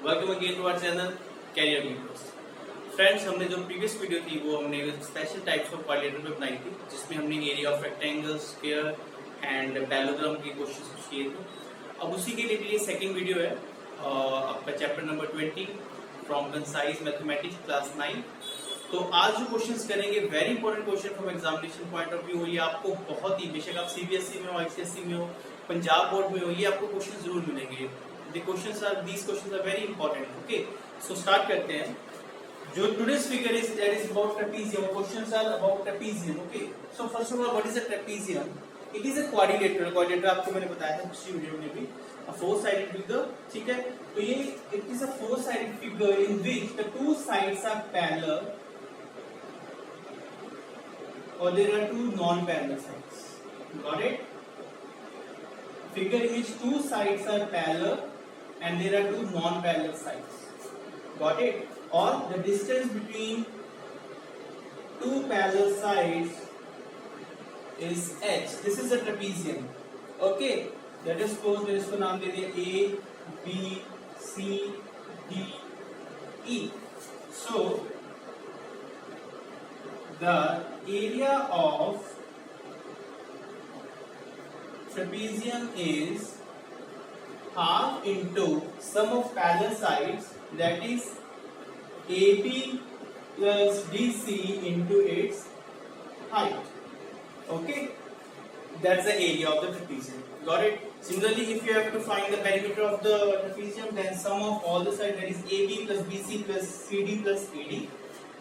Welcome again to our channel career videos. Friends, हमने जो previous video थी वो हमने स्पेशल टाइप्स ऑफ क्वाड्रिलेटरल पे बनाई थी, जिसमें हमने area of rectangle, square and parallelogram के क्वेश्चंस किए थे। अब उसी के लिए ये सेकंड वीडियो है आपका chapter number 20 from concise mathematics class 9। तो आज जो क्वेश्चंस करेंगे very important question from examination point of view. ये आपको बहुत ही, बेशक आप सीबीएसई में हो, आईसीएसई में हो, पंजाब बोर्ड में हो, ये आपको क्वेश्चन जरूर मिलेंगे। these questions are very important. Okay, so start करते हैं। जो today's figure is that is about trapezium. Questions are about trapezium. Okay, so first of all, what is a trapezium? It is a quadrilateral. Quadrilateral आपको मैंने बताया था पिछली video में भी, a four-sided figure. ठीक है, तो ये it is a four-sided figure in which the two sides are parallel or there are two non-parallel sides. Got it? Figure in which two sides are parallel and there are two non-parallel sides. Got it? Or the distance between two parallel sides is h. This is a trapezium. Okay. Let us suppose मैं इसको नाम दे दिया A, B, C, D, E. So the area of trapezium is half into sum of parallel sides, that is AB plus DC into its height. Okay, that's the area of the trapezium. Got it? Similarly, if you have to find the perimeter of the trapezium, then sum of all the sides, that is AB plus BC plus CD plus AD,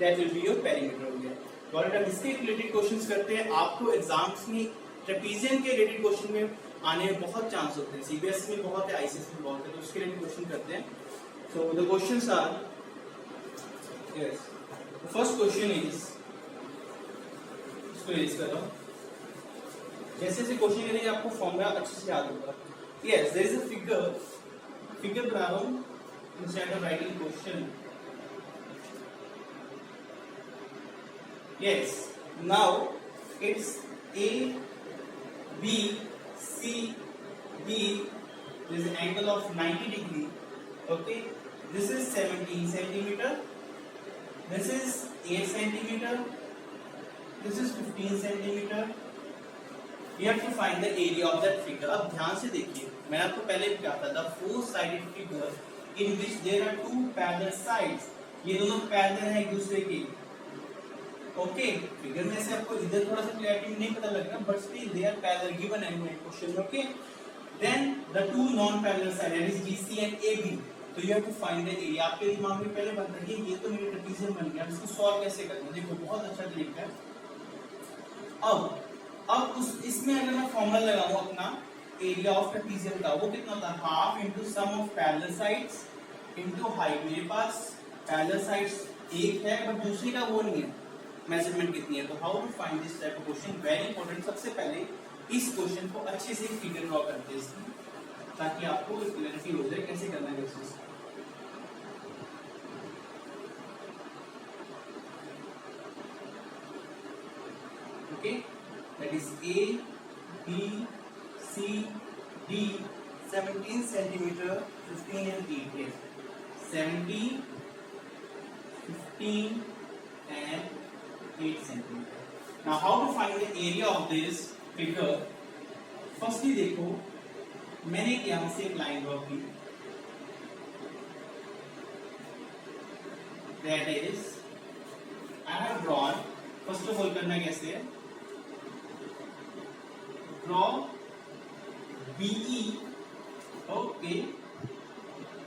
that will be your perimeter हो गया। Got it? अब इसके related questions करते हैं। आपको exams में trapezium के related question में आने में बहुत चांस होते हैं, सीबीएसई में बहुत है, आईसीएसई में बहुत है, तो उसके लिए क्वेश्चन करते हैं। So the questions are, yes, first question is, इसको रेज कर रहा हूं, जैसे जैसे क्वेश्चन करेंगे आपको फॉर्मूला अच्छे से याद होगा। Yes, there is a figure बना रहा हूं instead of writing question. Yes, now it's A, B, C, D. There is an angle of 90 degree. Okay, this is 17 centimeter. This is 8 centimeter. This is 15 centimeter. We have to find the area of that figure. अब ध्यान से देखिए, मैंने आपको पहले भी कहा था, the four-sided figure in which there are two parallel sides. ये दोनों पैरेलल हैं एक दूसरे के। ओके, फिगर में से आपको इधर थोड़ा सा क्लैरिटी नहीं पता लग रहा, but still they are parallel given in question में। Okay, then the two non parallel side that is BC and AB, तो you have to find the area. आपके दिमाग में पहले बन रही है ये तो मेरी ट्रेपेजियम बन गया, इसको सॉल्व कैसे करना है, देखो बहुत अच्छा तरीका है। अब उस इसमें अगर मैं फॉर्मूला लगाऊं अपना एरिया ऑफ ट्रेपेजियम का, वो कितना होता है, half into sum of parallel sides into height. मेरे पास पैरेलल साइड्स एक है बट दूसरी का वो नहीं है, मेजरमेंट कितनी है। तो how to find this type of question, very important. सबसे पहले इस क्वेश्चन को अच्छे से फिगर ड्रॉ करते हैं ताकि आपको क्लैरिटी हो जाए कैसे करना है exercise. Okay, that is A, B, C, D, 17 centimetre, 15 and 8 है, 17, 15 and 8 centimeter. Now how to find the area of this figure? Firstly देखो, मैंने यहां से एक लाइन ड्रॉ की, that is I have drawn, first of all करना कैसे है, draw BE, okay,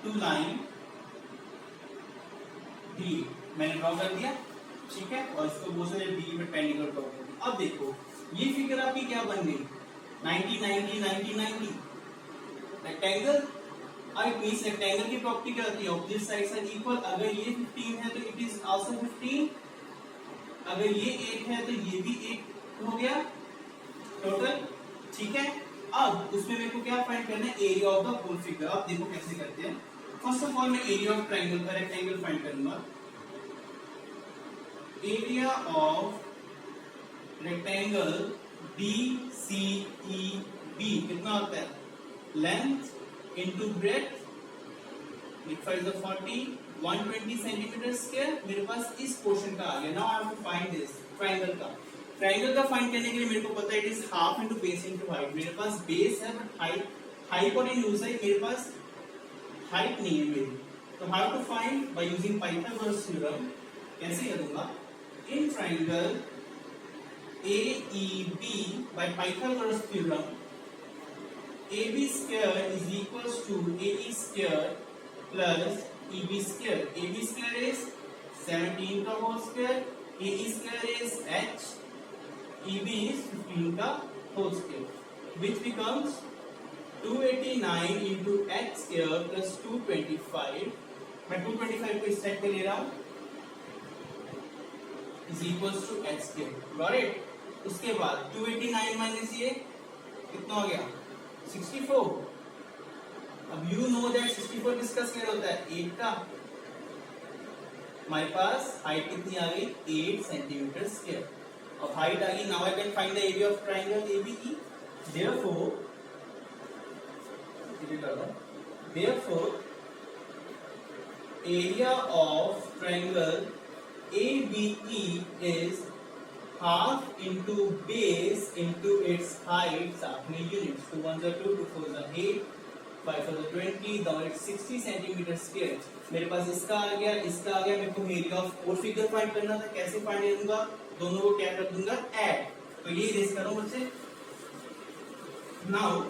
to line D, मैंने ड्रॉ कर दिया, ठीक है, और इसको बोलते हैं बी में पेंडिकुलर ड्रॉ कर दी। अब देखो ये फिगर आपकी क्या बन गई, 90 90 90 90 रेक्टेंगल। अब इट मींस रेक्टेंगल की प्रॉपर्टी क्या होती है, ऑपोजिट साइड्स आर इक्वल। अगर ये 15 है तो इट इज आल्सो 15, अगर ये 8 है तो ये भी 8 हो गया टोटल, ठीक है। अब उसमें मेरे को क्या फाइंड करना है, area of the whole figure. अब देखो कैसे करते हैं। फर्स्ट ऑफ ऑल मैं एरिया ऑफ ट्रायंगल का रेक्टेंगल फाइंड करूंगा। एरिया ऑफ रेक्टेंगल DCEB कितना होता है, length into breadth 5 is 40, 120 centimetre square मेरे पास इस पोर्शन का आ गया. Now I have to find this triangle का फाइंड करने के लिए मेरे को पता है it is half into base into height. मेरे पास बेस है बट हाइपोटेन्यूज है, मेरे पास हाइट नहीं है मेरी. तो how to find by using Pythagoras theorem. कैसे करूंगा? In triangle AEB by Pythagoras theorem, AB square is equals to AE square plus EB square. AB square is 17 का whole square, AE square is H, EB is 15 का whole square, which becomes 289 into H square plus 225. मैं 225 को इस side पे ले रहा हूँ, is equals to H square. Got it? उसके बाद 289 माइनस ये कितना हो गया? 64. अब यू नो दैट 64 किसका स्क्वायर होता है? 8 का. हमारे पास हाइट कितनी आ गई? 8 सेंटीमीटर स्क्वायर. अब हाइट आ गई. Now I can find the area of triangle ABE. Therefore, area of triangle ABE is half into base into its height अपने units. 2 1s are 2, 2 4s are 8, 5 4s are 20. Now it's 60 centimetre square. मेरे पास इसका आ गया, इसका आ गया. मेरे को area of और figure find करना था. कैसे फाइंड करूंगा? दोनों को क्या कर दूंगा? ऐड. तो ये इरेज करो मुझसे. Now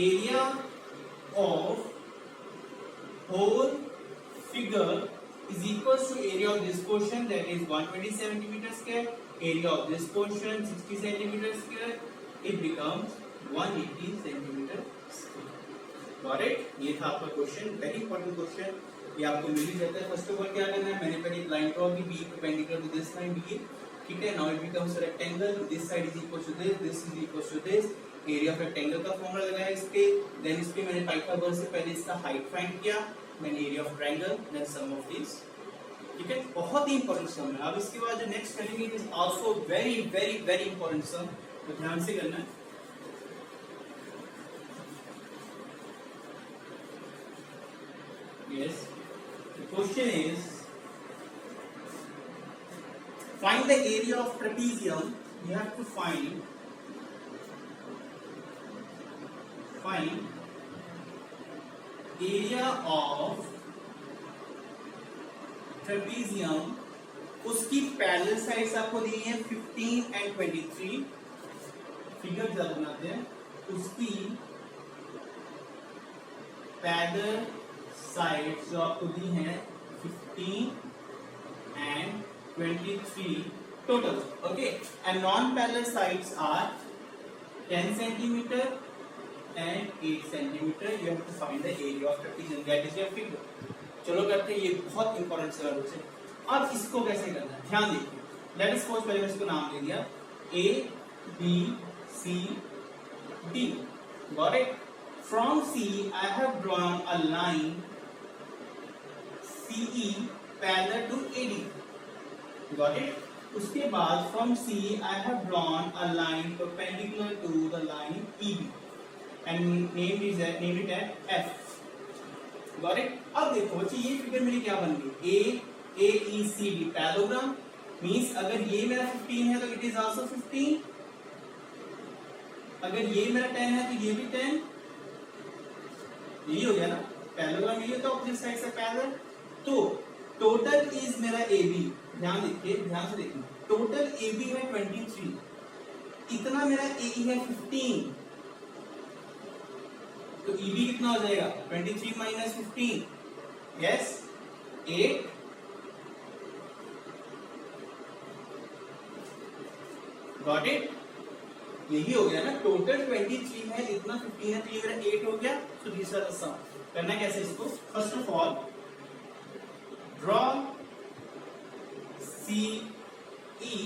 area of whole figure is equals to area of this portion, that is 120 centimeter square. Area of this portion 60 centimeter square. It becomes 180 centimeter square. Got it? ये था आपका क्वेश्चन. Very important question. ये आपको मिल ही जाता है. First of all क्या करना है? मैंने पहले एक लाइन ड्रॉ की, be perpendicular to this line be. ठीक है. Now it becomes rectangle. This side is equal to this, this is equal to this. Area of rectangle का फॉर्मूला लगाया इस पे. देन इस पे मैंने पाइथागोरस से पहले इसका हाइट फाइंड किया. मैंने area of triangle, then sum of this. ठीक है. बहुत ही इंपॉर्टेंट सम है. अब इसके बाद जो नेक्स्ट करेंगे it is also very very very important sum. तो ध्यान से करना है. Yes, the question is find the area of trapezium. You have to find area of trapezium. उसकी पैरेलल साइड्स आपको दी है 15 and 23. फिगर ज्यादा बनाते हैं. उसकी पैरेलल साइड्स जो आपको दी हैं 15 and 23 total. Okay, and non-parallel sides are 10 centimeter and 8 centimeter. You have to find the area of trapezium. That is your figure. चलो करते हैं. ये बहुत इंपॉर्टेंट सवाल है. अब इसको कैसे करना है ध्यान देखिए. लेट अस सपोज पहले मैं इसको नाम दे दिया A B C D. Got it? From C I have drawn a line CE parallel to AD. Got it? उसके बाद from C I have drawn a line perpendicular to the line EB. And name it at F. Got it? अब देखो बच्चे ये figure मेरी क्या बन गई? AECD parallelogram. मींस अगर ये मेरा 15 है तो इट इज आल्सो 15. अगर ये मेरा 10 है तो ये भी 10. यही हो गया ना पैरेललोग्राम. ये तो ऑपोजिट साइड से पैरेलल. तो टोटल इज मेरा AB. ध्यान देखिए, ध्यान से देखना. टोटल AB है 23. इतना मेरा AE है 15. तो EB कितना हो जाएगा? 23 माइनस 15. यस, 8. Got it? यही हो गया ना. टोटल 23 है, इतना 15 है, तो ये मेरा 8 हो गया. सो दिस आर द सम. करना कैसे इसको? First of all draw CE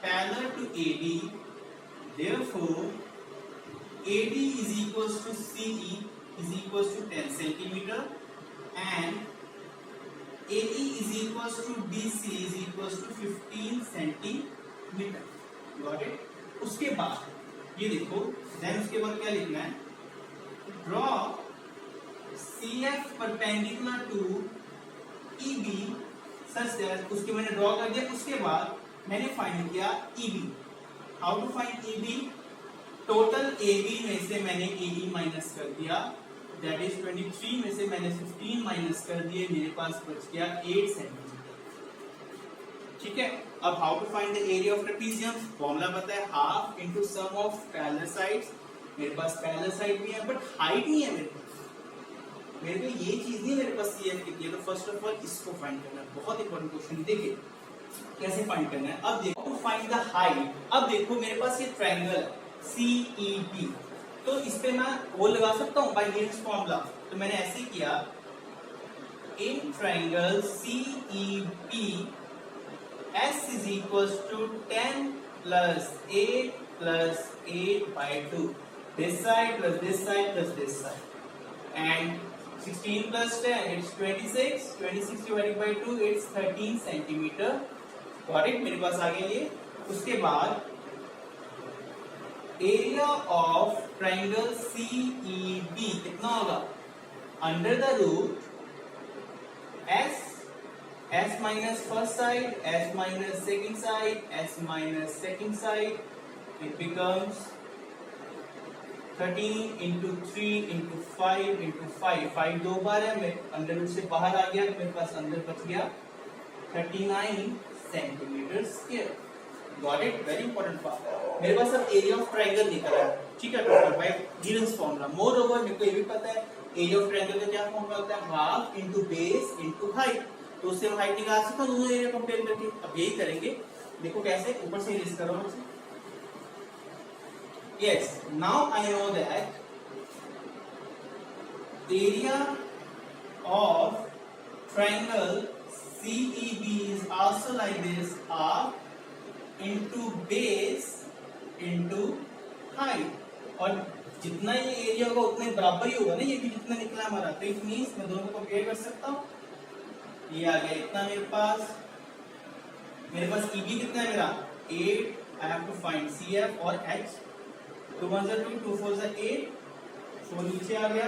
parallel to AD. Therefore AD is equals to CE is equals to 10 centimeter and AE is equals to BC is equals to 15 centimeter. Got it? उसके बाद ये देखो, then उसके बाद क्या लिखना है? Draw CF perpendicular to EB such that उसके मैंने ड्रॉ कर दिया, उसके बाद मैंने फाइंड किया EB। How to find EB? Total AB में से मैंने AE माइनस कर दिया, दैट इज 23 में से मैंने 15 माइनस कर दिए, मेरे पास बच गया 8 सेंटीमीटर। ठीक है, अब how to find the area of trapezium? Formula पता है, half into sum of parallel sides. मेरे पास पैरेलल साइड भी है बट हाइट नहीं है मेरे पास, मेरे को ये चीज नहीं, मेरे पास CF कितनी है, तो फर्स्ट ऑफ ऑल इसको फाइंड करना है। बहुत इंपॉर्टेंट क्वेश्चन, देखिए कैसे फाइंड करना है। अब देखो टू फाइंड द हाइट, अब देखो मेरे पास ये ट्रायंगल है CEP, तो इस पे मैं वो लगा सकता हूँ बाय नीड्स फॉर्मूला। तो मैंने ऐसे किया, in triangle CEP S is equals to 10 plus 8 plus 8 by 2, this side plus this side plus this side, and 16 plus 10, it's 26, 26 divided by 2, it's 13 centimeter। got it? मेरे पास आ गया ये। उसके बाद एरिया ऑफ ट्रायंगल CEB कितना होगा? Under the root S minus first side, S minus second side, S minus second side, it becomes 13 into 3 into 5 into 5, 5 दो बार है, मैं अंडर रूट से बाहर आ गया तो मेरे पास अंदर बच गया 39 centimetre square. Got it? Very important part. मेरे पास अब एरिया ऑफ ट्रायंगल निकल रहा है, ठीक है, by Gibbs formula. More over मेरे को ये भी पता है एरिया ऑफ ट्रायंगल का क्या फॉर्मूला होता है, half into base into height, तो उससे हम हाइट निकाल सकते हैं दोनों एरिया कंपेयर करके। अब यही करेंगे, देखो कैसे, ऊपर से इरेज करो मुझे। Yes, now I know that area of triangle CEB is also like this, half into base into height, और जितना ये एरिया होगा उतने बराबर ही होगा ना, ये भी जितना निकला हमारा, तो इट मींस मैं दोनों को कंपेयर कर सकता हूँ। ये आ गया इतना मेरे पास EB कितना है मेरा 8, I have to find CF और H, 2 1 2 2 4 8, 4 नीचे आ गया,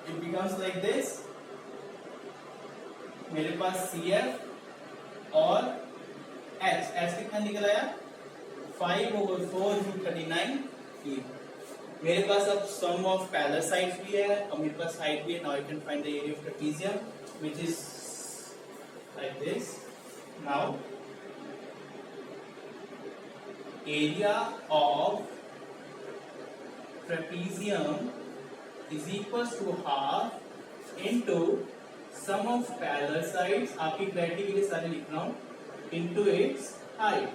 इट बिकम्स लाइक दिस। मेरे पास CF और H कितना निकल आया 5/4 39। मेरे पास अब सम ऑफ पैरेलल साइड्स भी है और मेरे पास हाइट भी है। Now I can find the area of trapezium which is like this। Now area of trapezium is equals to half into sum of parallel sides, आपकी क्लैरिटी के लिए सारे लिख रहा हूँ, into its height।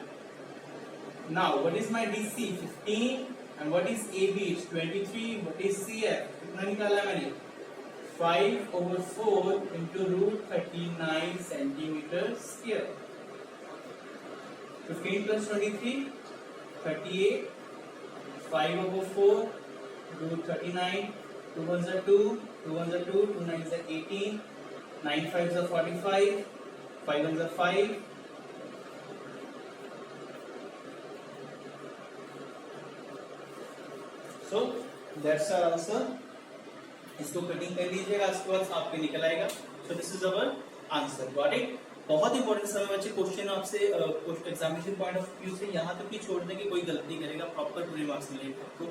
Now what is my DC? 15, and what is AB? It's 23, what is CF? कितना निकाला मैंने 5/4 into root 39 centimeter square। 15 plus 23, 38, 5/4 root 39, 2 1s are 2, 2 1s are 2, 2 9s are 18, 9 5s are 45, 5 1s are 5। So that's our answer। इसको cutting कर लीजिएगा, इसके बाद आपके निकल आएगा। So this is our answer. Got it? बहुत इंपॉर्टेंट समय बच्चे क्वेश्चन आपसे एग्जामिनेशन पॉइंट ऑफ व्यू से यहाँ तक नहीं छोड़ देंगे, कोई गलती करेगा प्रॉपर पूरे मार्क्स मिलेंगे आपको।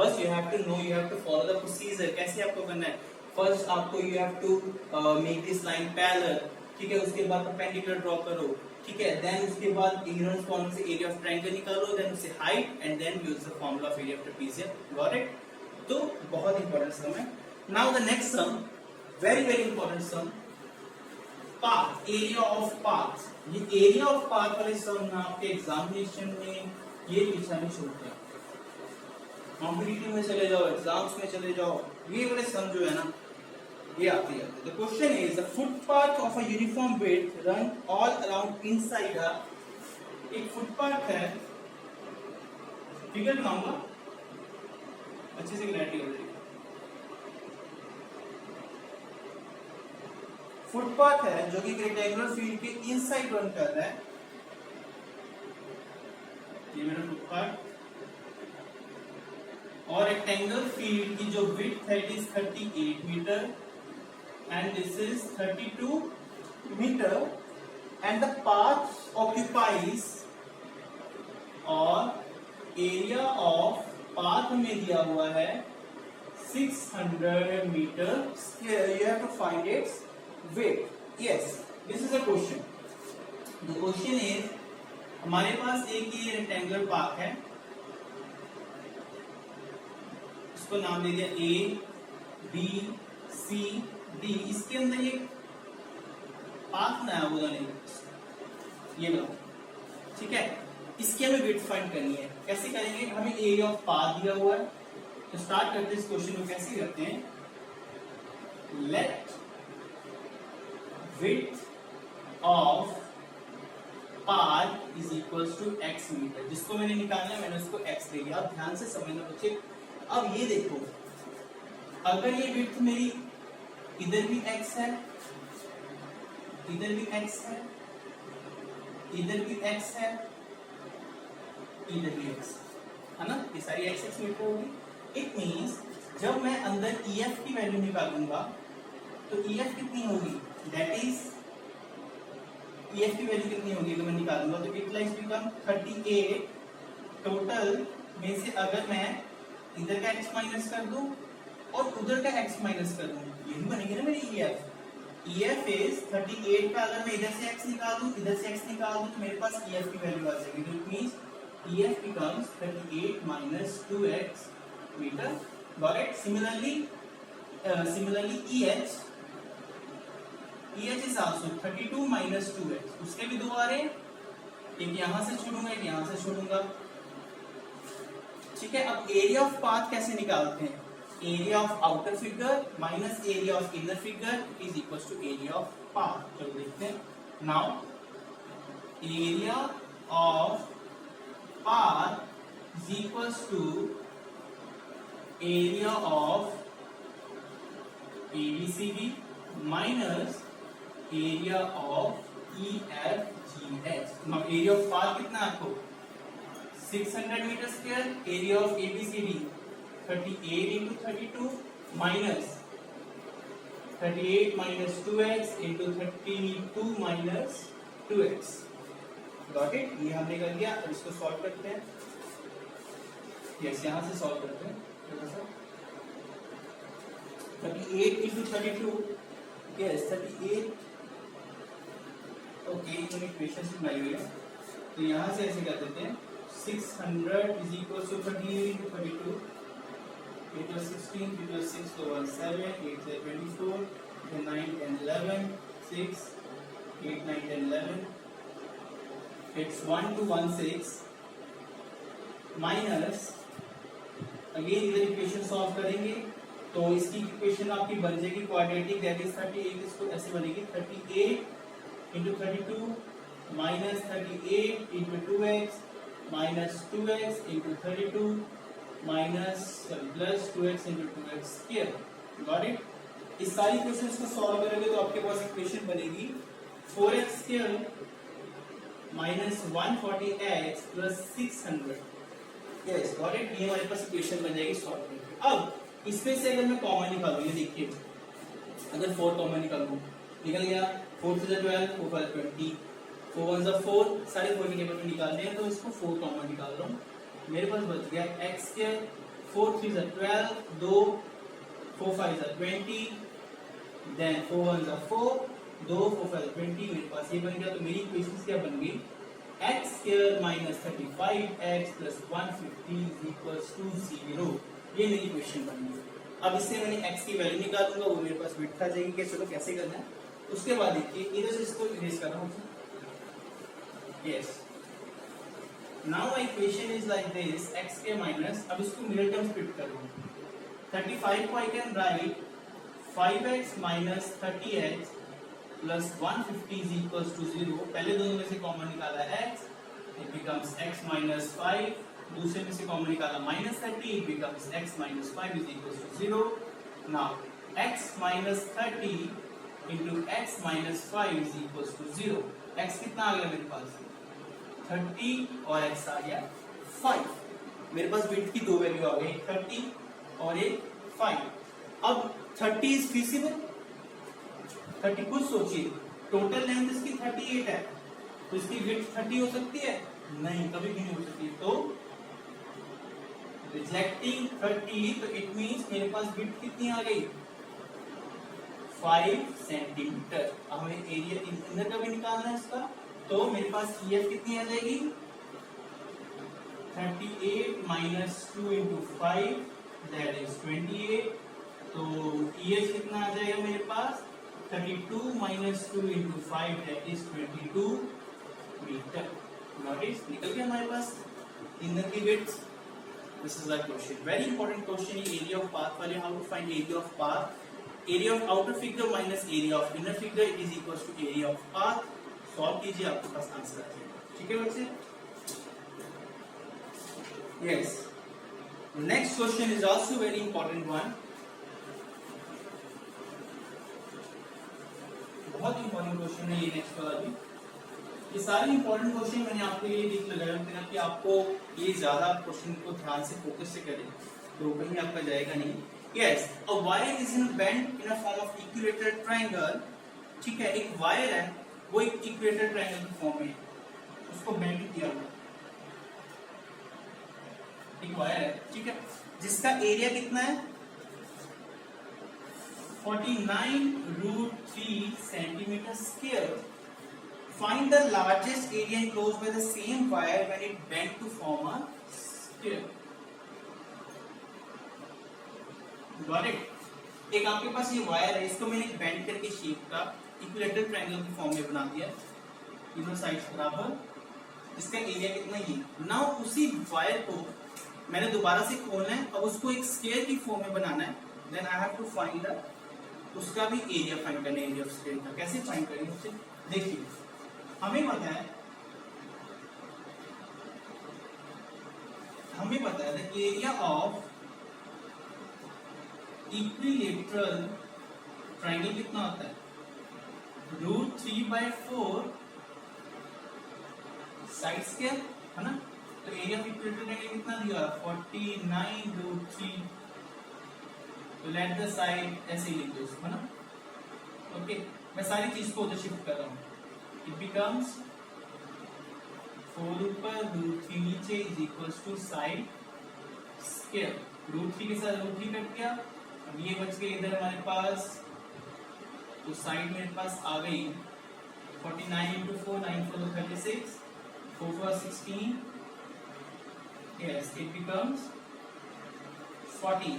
बस you have to know, you have to follow the procedure. कैसे आपको करना है, फर्स्ट आपको you have to make this line parallel, ठीक है, उसके बाद परपेंडिकुलर ड्रॉ करो, ठीक है, देन उसके बाद इग्नोरेंस फॉर्मूला से एरिया ऑफ ट्रायंगल निकालो, देन उससे height and then use the formula of area of trapezium. Got it? तो बहुत इंपॉर्टेंट सम है। Now the next sum, very important sum, path, area of path। ये area of path वाले sum ना आपके examination में ये पीछा नहीं छोड़ते, कॉम्पिटिटिव में चले जाओ, एग्जाम्स में चले जाओ, ये वाले sum जो है ना ये आते हैं। The question is the footpath of a uniform width run all around inside a, एक फुटपाथ है, फिगर बनाऊंगा अच्छे से क्लैरिटी हो जाएगी। फुटपाथ है जो कि रेक्टेंगुलर फील्ड के इनसाइड रन कर रहा है, ये मेरा फुटपाथ, और रेक्टेंगुलर फील्ड की जो विड्थ है it is 38 metre and this is 32 meter and the path occupies और area of path में दिया हुआ है 600 meter square. You have to find its weight. Yes, this is a question. The question is हमारे पास एक ये rectangular path है, इसको नाम दे दिया A, B, C, D. इसके अंदर ये पाथ बनाया हुआ नहीं, ये बनाओ, ठीक है। इसकी हमें विड्थ फाइंड करनी है। कैसे करेंगे? हमें एरिया ऑफ पाथ दिया हुआ है, तो स्टार्ट करते हैं इस क्वेश्चन को। कैसे करते हैं? Let width of path is equal to x metre. जिसको मैंने निकालना है मैंने उसको x दे दिया। अब ध्यान से समझना बच्चे। अब ये देखो, अगर ये विड्थ मेरी इधर भी x है, इधर भी x है, इधर भी x है, इधर भी x है ना, ये सारी x मीटर होगी। इट मींस जब मैं अंदर EF की वैल्यू निकालूंगा तो EF कितनी होगी? दैट इज EF की वैल्यू कितनी होगी अगर मैं निकालूंगा? तो इट लाइक बिकम 38 टोटल में से अगर मैं इधर का x माइनस कर दूं और उधर का x माइनस कर दूं, यही बनेगी ना मेरी EF। EF इज 38 का अगर मैं इधर से x निकाल दूं, इधर से x निकाल दूं तो मेरे पास EF की वैल्यू आ जाएगी। तो it means EF becomes 38 minus 2x meter. Got it? Similarly EH is also 32 minus 2x. उसके भी दो आ रहे हैं, एक यहां से छोड़ूंगा, एक यहां से छोड़ूंगा, ठीक है। अब एरिया ऑफ पाथ कैसे निकालते हैं? Area of outer figure minus area of inner figure is equal to area of path. चलो देखते हैं। Now area of path is equals to area of ABCD minus area of EFGH. Now area of path कितना आपको? 600 meter square. Area of ABCD 38 into 32 minus 38 minus 2x into 32 minus 2x. Got it? ये हमने कर लिया। अब इसको solve करते हैं। यस, यहां से सॉल्व करते हैं। 38 into 32, yes 38। ओके, तो इक्वेशन से बनाई हुई है, तो यहां से ऐसे कर देते हैं। 600 is equal to 38 into 32, 8 plus 16, 3 plus 6 तो 17, 8 से 24, 9 10 11, 6 8 9 10 11, it's 1216 माइनस, अगेन इधर इक्वेशन सॉल्व करेंगे तो इसकी इक्वेशन आपकी बन जाएगी क्वाड्रेटिक, दैट इज 38। इसको ऐसे बनेगी 38 into 32 minus 38 into 2x minus 2x into 32 minus plus 2x into 2x square. Got it? इस सारी इक्वेशंस को सॉल्व करेंगे तो आपके पास इक्वेशन बनेगी 4x square minus 140x plus 600। Yes, got it? ये हमारे पास इक्वेशन बन जाएगी सॉल्व करके। अब इसमें से अगर मैं कॉमन निकालूं, ये देखिए, अगर 4 कॉमन निकालूं, निकल गया 4 से 12, 4 5 20, 4 1 4, सारे 4 के टेबल में निकालने हैं तो इसको 4 कॉमन निकाल रहा हूं। मेरे पास बच गया x स्क्वायर, 4 3 12, 2 4 5 20, देन 4 1 4, 2 4 5 20। मेरे पास ये बन गया। तो मेरी इक्वेशन क्या बन गई? x square minus 35x plus 150 is equals to 0। ये मेरी इक्वेशन बन गई। अब इससे मैंने x की वैल्यू निकाल दूंगा, वो मेरे पास विड्थ आ जाएगी। कि चलो कैसे करना है, उसके बाद देखिए इधर से इसको इरेज कर रहा हूं। Yes, now my equation is like this, x के माइनस, अब इसको मिडिल टर्म स्प्लिट कर दूं। 35 को I can write 5x minus 30x plus 150 is equals to 0। पहले दोनों में से कॉमन निकाला x, it becomes x minus 5। दूसरे में से कॉमन निकाला minus 30, it becomes x minus 5 is equals to 0। Now x minus 30 into x minus 5 is equals to 0। x कितना आ गया मेरे पास? 30 और x आ गया 5। मेरे पास विड्थ की दो वैल्यू आ गई, 30 और एक 5। अब 30 इज फीसिबल, 30, कुछ सोचिए, टोटल लेंथ इसकी 38 है, तो इसकी विड्थ 30 हो सकती है? नहीं, कभी भी नहीं हो सकती। तो रिफ्लेक्टिंग 30, तो इट मींस मेरे पास विड्थ कितनी आ गई? 5 सेंटीमीटर। अब हमें एरिया इनर का भी निकालना है इसका, तो मेरे पास EF कितनी आ जाएगी? 38 minus 2 into 5 that is 28। तो EF कितना आ जाएगा मेरे पास? 32 minus 2 into 5 that is 22 metre. Notice निकल गया हमारे पास इनर की width. This is the question, very important question. Area of path वाले, how to find area of path? Area of outer figure minus area of inner figure it is equal to area of path. Solve कीजिए, आपके पास answer आ जाएगा। ठीक है बच्चे? Yes, next question is also very important one. बहुत important question है ये नेक्स्ट वाला भी। ये सारे इंपॉर्टेंट क्वेश्चन मैंने आपके लिए लिख लगाया था कि आपको ये ज्यादा क्वेश्चन को ध्यान से फोकस से करें, तो कहीं आपका जाएगा नहीं। Yes, a wire is in bent in a form of equilateral triangle। ठीक है, एक वायर है, वो एक इक्विलेटरल ट्रायंगल की फॉर्म में, उसको बेंड किया हुआ एक वायर है, ठीक है, जिसका एरिया कितना है? 49√3 centimetre square. Find the largest area enclosed by the same wire when it bent to form a sphere। Got it? एक आपके पास ये वायर है, इसको मैंने बेंड करके शेप का इक्विलेटरल ट्रायंगल की फॉर्म में बना दिया, तीनों साइड्स बराबर। इसका एरिया कितना? ये। नाउ उसी वायर को मैंने दोबारा से खोलना है, अब उसको एक स्क्वायर की फॉर्म में बनाना है। Then I have to find उसका भी एरिया फाइंड करना है, एरिया ऑफ स्क्वायर का। कैसे फाइंड करेंगे? देखिए, हमें पता है the area of equilateral triangle कितना होता है? √3/4 साइड स्क्वायर, है ना? तो एरिया ऑफ इक्विलेटरल ट्रायंगल कितना दिया? 49√3। तो लेट द साइड ऐसे लिख दो, है ना? ओके, मैं सारी चीज को उधर शिफ्ट कर रहा हूं। इट बिकम्स 4 ऊपर √3 नीचे is equals to side square. √3 के साथ √3 कट गया, अब ये बच गए इधर हमारे पास, तो साइड मेरे पास आ गई 49 into 4, 9 4 36, 4 4 16। yes, it becomes 14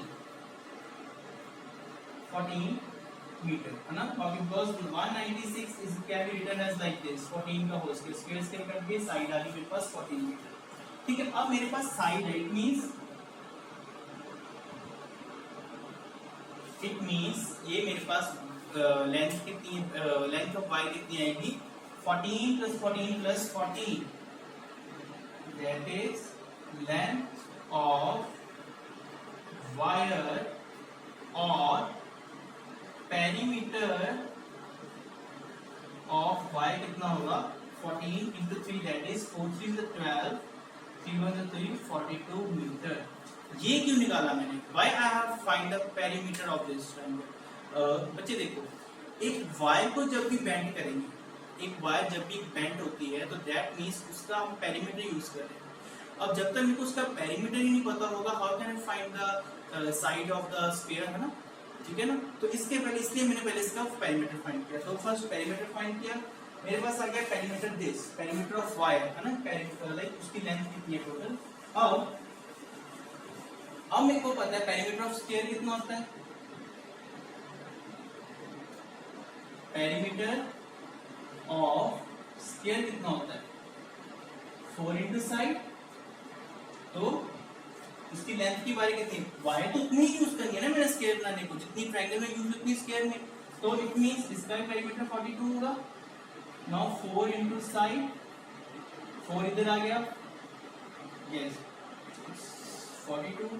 metre, है ना? because 196 is can be written as like this, 14 का होल स्क्वायर, स्क्वायर स्क्वायर करके साइड आ गई मेरे पास 14 मीटर। ठीक है, अब मेरे पास साइड है, इट मींस ये मेरे पास लेंथ कितनी, लेंथ ऑफ वायर कितनी आएगी? 14 + 14 + 14, that is length of wire और पेरीमीटर ऑफ वायर कितना होगा? 14 × 3 दैट इज 4 3 = 12, 3 1 = 3, 42 मीटर। ये क्यों निकाला मैंने? Why I have find the perimeter of this triangle? बच्चे देखो, एक वायर को जब भी बेंड करेंगे, एक वायर जब भी बेंड होती है, तो दैट मींस उसका हम पेरीमीटर यूज कर रहे हैं। अब जब तक मेरे को उसका पेरीमीटर ही नहीं पता होगा, how can I find the side of the sphere, है ना? ठीक है ना? तो इसके पहले, इसलिए मैंने पहले इसका पेरीमीटर फाइंड किया। तो फर्स्ट पेरीमीटर फाइंड किया, मेरे पास आ गया perimeter this, perimeter of wire, है ना? लाइक उसकी लेंथ कितनी है टोटल। अब मेरे को पता है पेरीमीटर ऑफ स्फीयर कितना होता है? पेरीमीटर ऑफ स्फीयर कितना होता है? 4 × साइड, तो इसकी लेंथ की वायर कितनी? वायर तो उतनी ही यूज करनी है ना मैंने स्क्वायर बनाने को, जितनी ट्रायंगल में यूज उतनी स्क्वायर में, तो इट मींस इसका भी पेरीमीटर 42 होगा। नाउ 4 × साइड, 4 इधर आ गया, yes 42,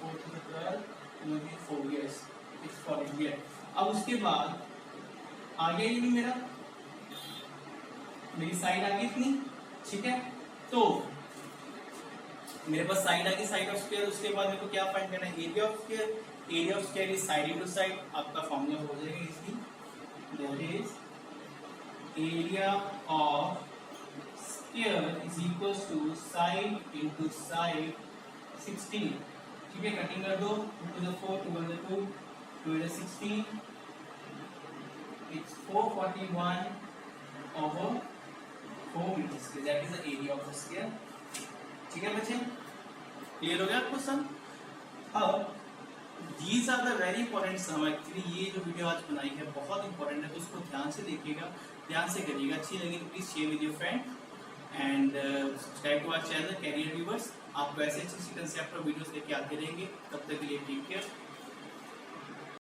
4 to the 12, 4 years, it's 40 year। अब उसके बाद आ गया ये भी मेरा, मेरी साइड आ गई इतनी, ठीक है? तो मेरे पास साइड आ गई, साइड ऑफ स्क्वायर। उसके बाद मेरे को क्या फाइंड करना है? Area of square. Area of square is side into side, आपका फॉर्मूला हो जाएगा इसकी that is area of sphere is equals to side into side 16. ठीक है, कटिंग कर दो, 2 to the 4, 2 to the 2, 2 to the 16, it's 441 over 4 meters. That is the area of the sphere. ठीक है बच्चे, क्लियर हो गया आपको सम? अब these are the very important sum. Actually ये जो वीडियो आज बनाई है बहुत इंपॉर्टेंट है, तो उसको ध्यान से देखिएगा, ध्यान से करिएगा। अच्छी लगी तो please share with your friend and subscribe to our channel Career Viewers. आपको ऐसे अच्छे कंसेप्ट और वीडियोस लेके आते रहेंगे। तब तक के लिए टेक केयर।